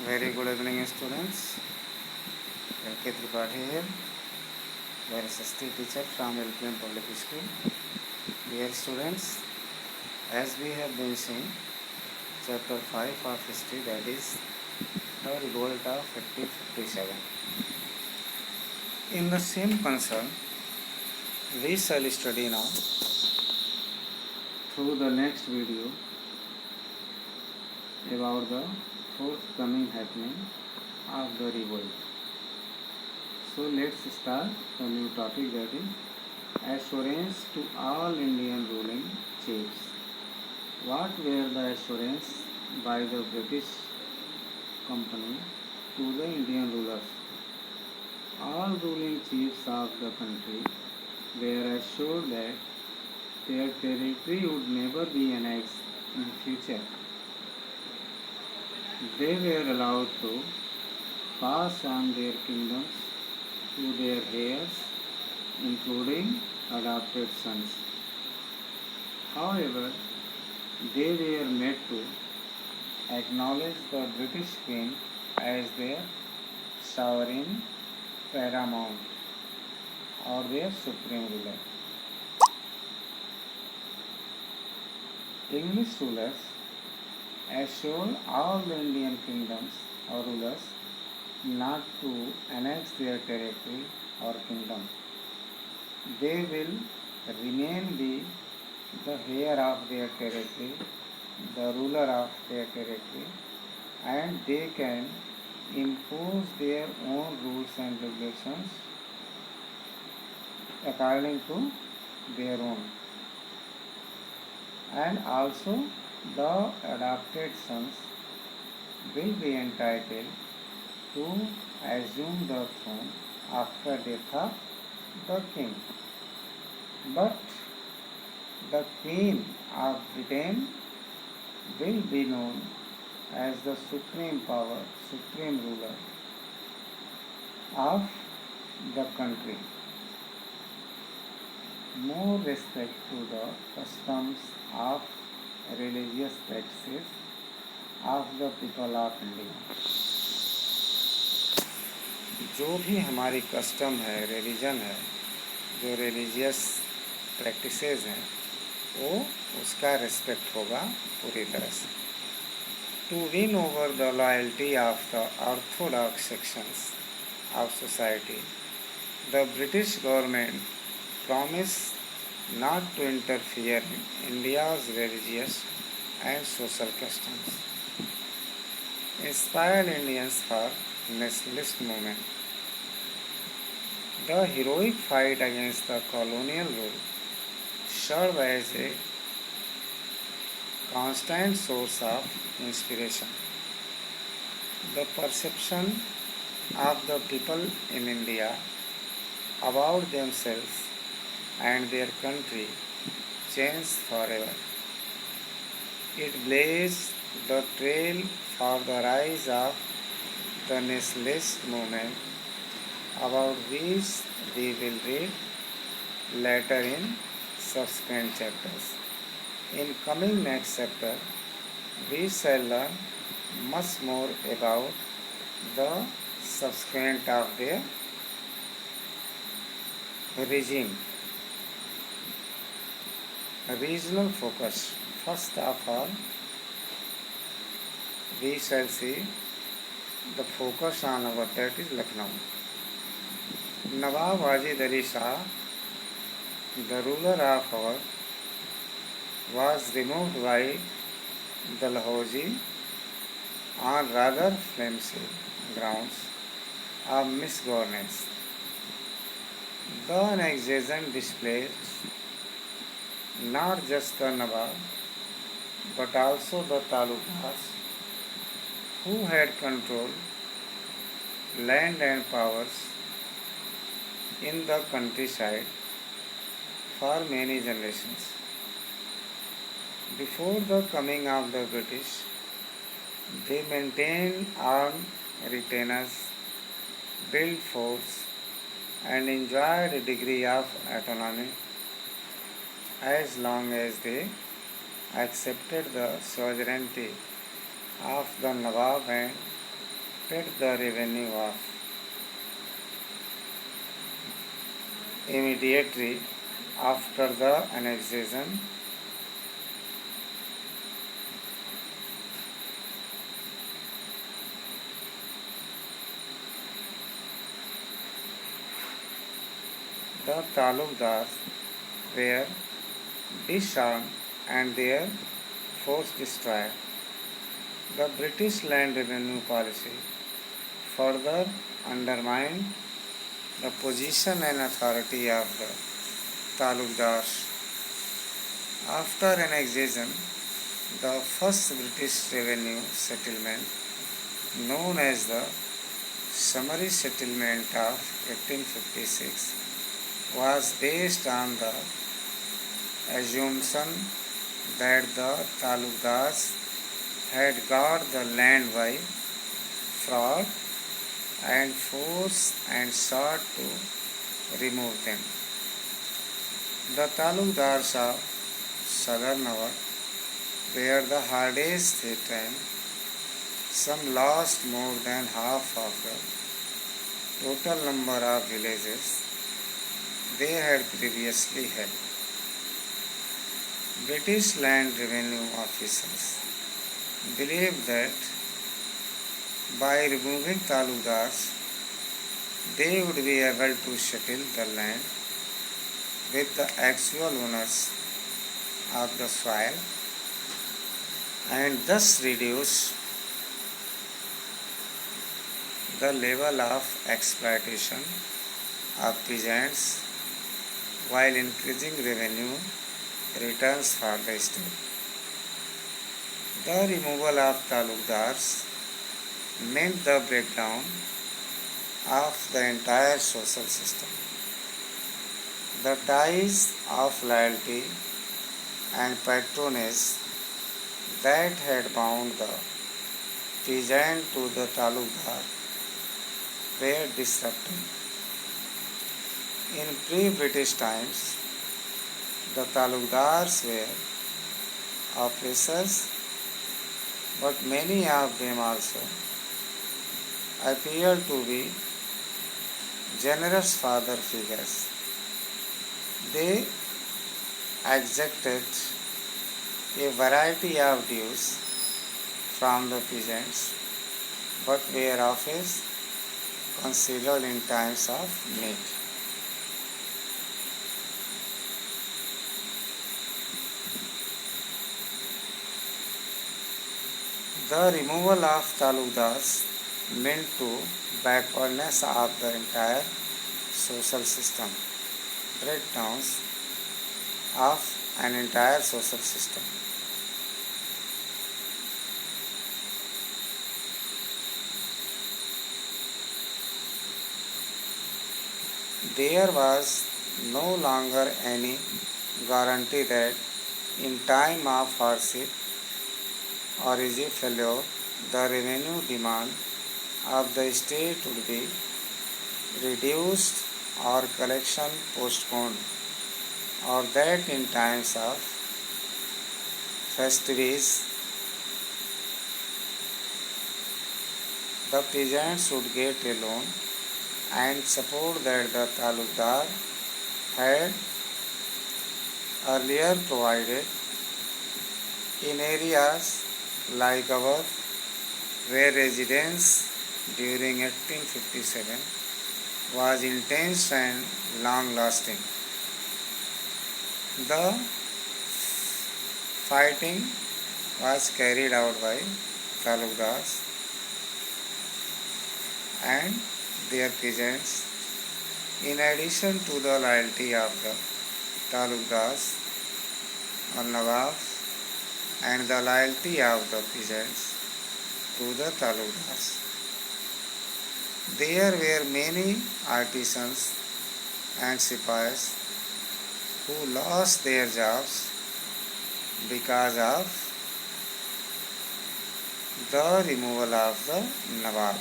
Very good evening, students. LK Tripathi here, your SST teacher from LPM Public School. Dear students, as we have been seeing chapter 5 of history, that is the revolt of 1857. In the same concern, we shall study now through the next video about the forthcoming happening of the revolt. So let's start the new topic, that is assurance to all Indian ruling chiefs. What were the assurance by the British Company to the Indian rulers? All ruling chiefs of the country were assured that their territory would never be annexed in future. They were allowed to pass on their kingdoms to their heirs, including adopted sons. However, they were made to acknowledge the British King as their sovereign paramount or their supreme ruler. English rulers assured all the Indian kingdoms or rulers not to annex their territory or kingdom. They will remain the heir of their territory, the ruler of their territory, and they can impose their own rules and regulations according to their own. And also the adopted sons will be entitled to assume the throne after death of the king. But the Queen of Britain will be known as the supreme power, supreme ruler of the country. More respect to the customs of religious practices of the people of India. जो भी हमारी custom है, religion है, जो religious practices हैं, वो उसका respect होगा पूरी तरह से. To win over the loyalty of the orthodox sections of society, the British government promised not to interfere in India's religious and social customs. Inspired Indians for nationalist movement. The heroic fight against the colonial rule served as a constant source of inspiration. The perception of the people in India about themselves and their country changed forever. It blazed the trail for the rise of the nationalist movement, about which we will read later in subsequent chapters. In coming next chapter, we shall learn much more about the subsequent of their regime. Regional focus. First of all, we shall see the focus on our, that is Lucknow. Nawab Wajid Ali Shah, the ruler of our, was removed by Dalhousie on rather flimsy grounds of misgovernance. The annexation displays not just the Nawab, but also the talukas, who had controlled land and powers in the countryside for many generations. Before the coming of the British, they maintained armed retainers, built forts, and enjoyed a degree of autonomy as long as they accepted the sovereignty of the Nawab and collected the revenue of immediately after the annexation the talukdars were disarmed and their force destroyed. The British land revenue policy further undermined the position and authority of the talukdars. After annexation, the first British revenue settlement, known as the Summary Settlement of 1856, was based on the assumption that the talukdars had got the land by fraud and force and sought to remove them. The talukdars of southern Awadh were the hardest hit and some lost more than half of the total number of villages they had previously held. British land revenue officers believed that by removing talukdars, they would be able to settle the land with the actual owners of the soil and thus reduce the level of exploitation of peasants while increasing revenue returns for the state. The removal of talukdars meant the breakdown of the entire social system. The ties of loyalty and patronage that had bound the peasant to the talukdar were disrupted. In pre-British times, the talukdars were oppressors, but many of them also appeared to be generous father figures. They exacted a variety of dues from the peasants, but were always considered in times of need. The removal of talukdars meant to backwardness of the entire social system, breakdowns of an entire social system. There was no longer any guarantee that in time of hardship or easy failure, the revenue demand of the state would be reduced or collection postponed, or that in times of festivities the peasants would get a loan and support that the talukdar had earlier provided in areas like Awadh, where residence during 1857 was intense and long-lasting. The fighting was carried out by talukdars and their peasants, in addition to the loyalty of the talukdars or nawabs and the loyalty of the peasants to the talukdars. There were many artisans and sipais who lost their jobs because of the removal of the nawab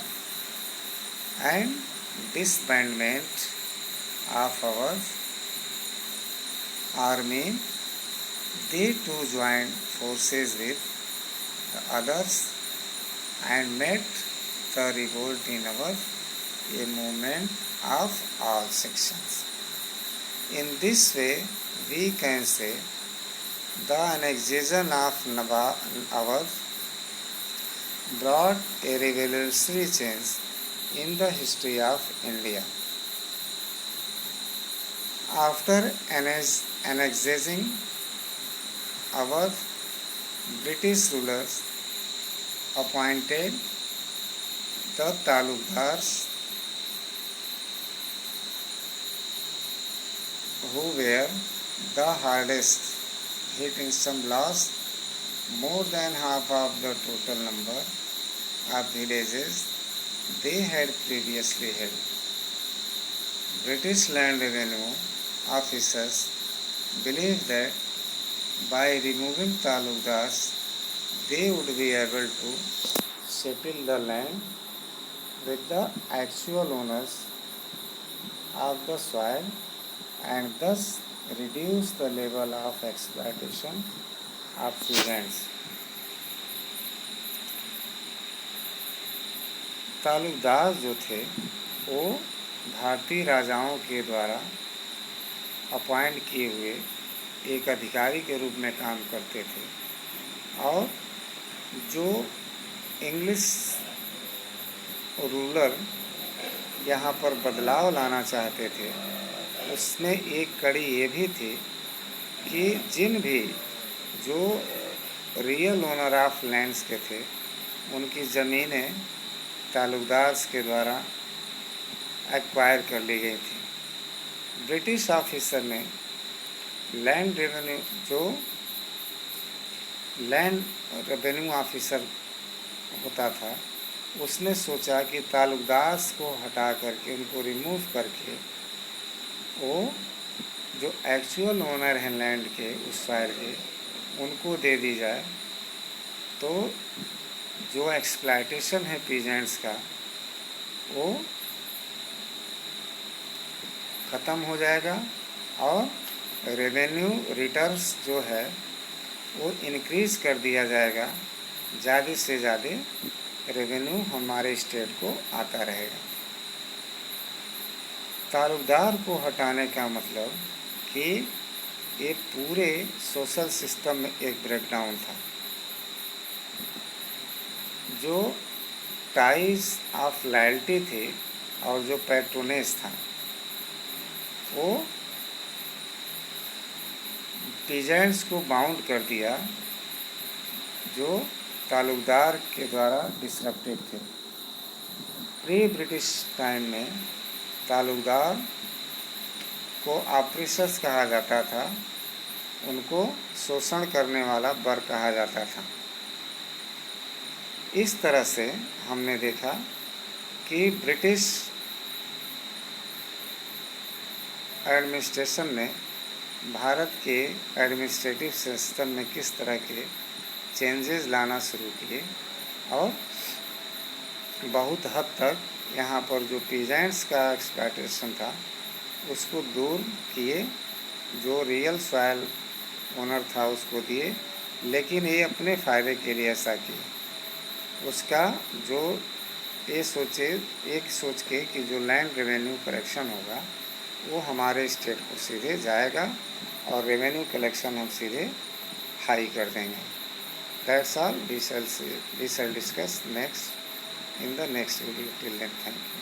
and disbandment of our army. They too joined forces with the others and met the revolt in Awadh a movement of all sections. In this way, we can say the annexation of Awadh brought a revolutionary change in the history of India. After annexing Awadh, British rulers appointed the Talukdars, who were the hardest hit in some loss more than half of the total number of villages they had previously held. British land revenue officers believed that by removing Talukdars, they would be able to settle the land with the actual owners of the soil and thus reduce the level of exploitation of peasants. Talukdar जो थे वो भारतीय राजाओं के द्वारा appoint किए हुए एक अधिकारी के रूप में काम करते थे और जो इंग्लिश रूलर यहाँ पर बदलाव लाना चाहते थे उसमें एक कड़ी ये भी थी कि जिन भी जो रियल ओनर ऑफ लैंड्स के थे उनकी ज़मीनें तालुकदार्स के द्वारा एक्वायर कर ली गई थी। ब्रिटिश ऑफिसर ने लैंड रेवेन्यू ऑफिसर होता था उसने सोचा कि तालुकदार्स को हटा करके उनको रिमूव करके वो जो एक्चुअल ओनर हैं लैंड के उस साइड के उनको दे दी जाए तो जो एक्सप्लॉयटेशन है पीजेंट्स का वो ख़त्म हो जाएगा और रेवेन्यू रिटर्न्स जो है वो इंक्रीज़ कर दिया जाएगा, ज़्यादा से ज़्यादा रेवेन्यू हमारे स्टेट को आता रहेगा। तालुकदार को हटाने का मतलब कि ये पूरे सोशल सिस्टम में एक ब्रेकडाउन था। जो टाइज ऑफ लॉयल्टी थी और जो पैट्रोनेज था वो पीजेंट्स को बाउंड कर दिया जो तालुकदार के द्वारा डिसरप्टेड थे। प्री ब्रिटिश टाइम में तालुकदार को ऑप्रेसर्स कहा जाता था, उनको शोषण करने वाला बर कहा जाता था। इस तरह से हमने देखा कि ब्रिटिश एडमिनिस्ट्रेशन ने भारत के एडमिनिस्ट्रेटिव सिस्टम में किस तरह के चेंजेस लाना शुरू किए और बहुत हद तक यहाँ पर जो पीजेंट्स का एक्सप्लॉयटेशन था उसको दूर किए, जो रियल सॉइल ओनर था उसको दिए, लेकिन ये अपने फ़ायदे के लिए ऐसा किए। उसका जो ये सोच के कि जो लैंड रेवेन्यू कलेक्शन होगा वो हमारे स्टेट को सीधे जाएगा और रेवेन्यू कलेक्शन हम सीधे हाई कर देंगे। That's all, we shall discuss next in the next video. Till then, thank you.